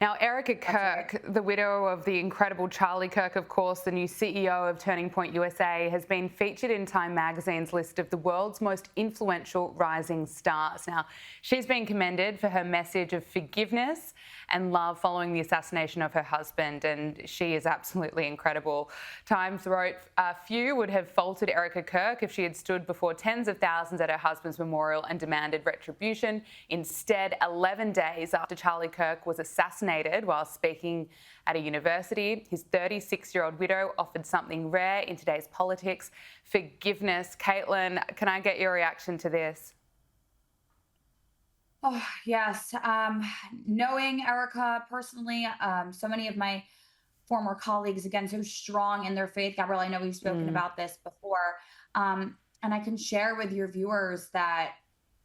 Now, Erica Kirk, the widow of the incredible Charlie Kirk, of course, the new CEO of Turning Point USA, has been featured in Time magazine's list of the world's most influential rising stars. Now, she's been commended for her message of forgiveness and love following the assassination of her husband, and she is absolutely incredible. Times wrote few would have faulted Erica Kirk if she had stood before tens of thousands at her husband's memorial and demanded retribution. Instead, 11 days after Charlie Kirk was assassinated while speaking at a university, his 36-year-old widow offered something rare in today's politics: forgiveness. Caitlin, can I get your reaction to this? Oh, yes. Knowing Erica personally, so many of my former colleagues, again, so strong in their faith. Gabrielle, I know we've spoken Mm. about this before. And I can share with your viewers that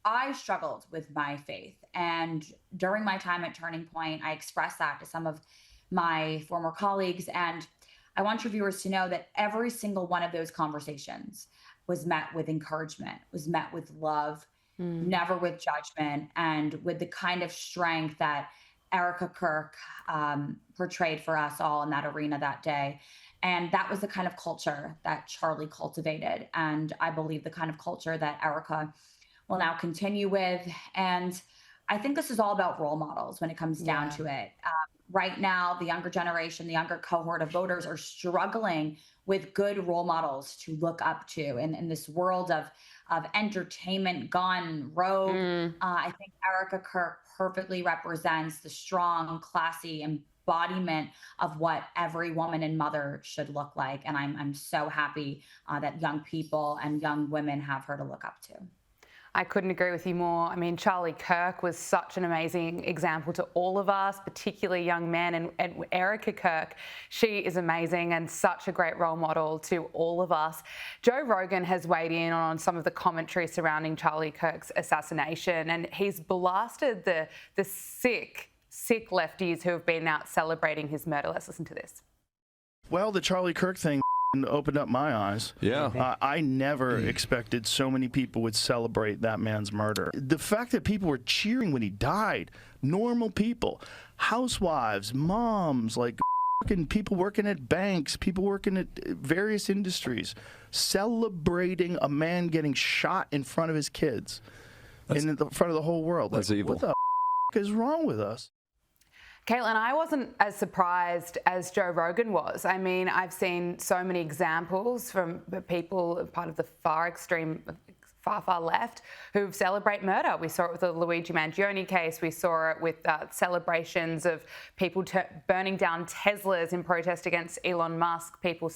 I struggled with my faith. And during my time at Turning Point, I expressed that to some of my former colleagues. And I want your viewers to know that every single one of those conversations was met with encouragement, was met with love, Mm. never with judgment, and with the kind of strength that Erica Kirk portrayed for us all in that arena that day. And that was the kind of culture that Charlie cultivated. And I believe the kind of culture that Erica will now continue with. And I think this is all about role models when it comes down Yeah. to it. Right now, the younger generation, the younger cohort of voters are struggling with good role models to look up to in this world of entertainment gone rogue. Mm. I think Erica Kirk perfectly represents the strong, classy embodiment of what every woman and mother should look like. And I'm so happy that young people and young women have her to look up to. I couldn't agree with you more. I mean, Charlie Kirk was such an amazing example to all of us, particularly young men. And Erica Kirk, she is amazing and such a great role model to all of us. Joe Rogan has weighed in on some of the commentary surrounding Charlie Kirk's assassination, and he's blasted the sick lefties who have been out celebrating his murder. Let's listen to this. Well, the Charlie Kirk thing opened up my eyes. Yeah. I never expected so many people would celebrate that man's murder. The fact that people were cheering when he died, normal people, housewives, moms, like fucking people working at banks, people working at various industries, celebrating a man getting shot in front of his kids, in front of the whole world. That's like, evil. What the is wrong with us? Caitlin, I wasn't as surprised as Joe Rogan was. I mean, I've seen so many examples from people part of the far extreme, far left who celebrate murder. We saw it with the Luigi Mangione case. We saw it with celebrations of people burning down Teslas in protest against Elon Musk, people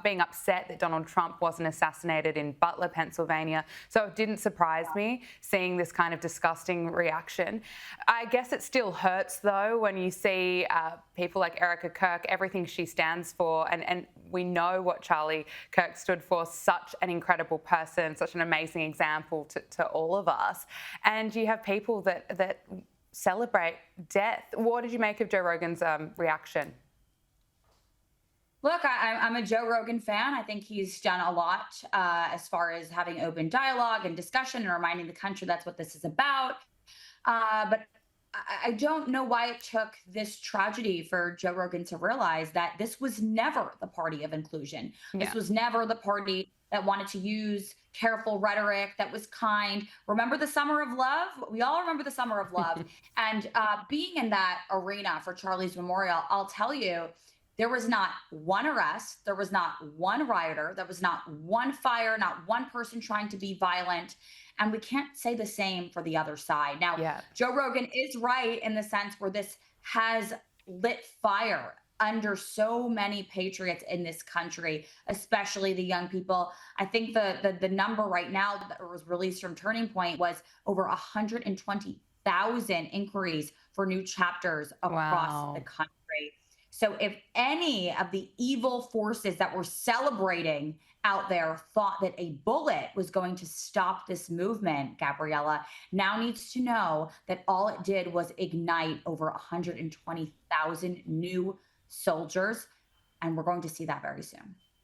being upset that Donald Trump wasn't assassinated in Butler, Pennsylvania. So it didn't surprise me seeing this kind of disgusting reaction. I guess it still hurts, though, when you see people like Erica Kirk, everything she stands for, and we know what Charlie Kirk stood for, such an incredible person, such an amazing example to all of us. And you have people that celebrate death. What did you make of Joe Rogan's reaction? Look, I'm a Joe Rogan fan. I think he's done a lot as far as having open dialogue and discussion and reminding the country that's what this is about. But I don't know why it took this tragedy for Joe Rogan to realize that this was never the party of inclusion. Yeah. This was never the party that wanted to use careful rhetoric, that was kind. Remember the summer of love? We all remember the summer of love. And being in that arena for Charlie's memorial, I'll tell you, there was not one arrest. There was not one rioter. There was not one fire, not one person trying to be violent. And we can't say the same for the other side. Now, Yeah. Joe Rogan is right in the sense where this has lit fire under so many patriots in this country, especially the young people. I think the number right now that was released from Turning Point was over 120,000 inquiries for new chapters across the country. So if any of the evil forces that were celebrating out there thought that a bullet was going to stop this movement, Gabriella now needs to know that all it did was ignite over 120,000 new soldiers. And we're going to see that very soon.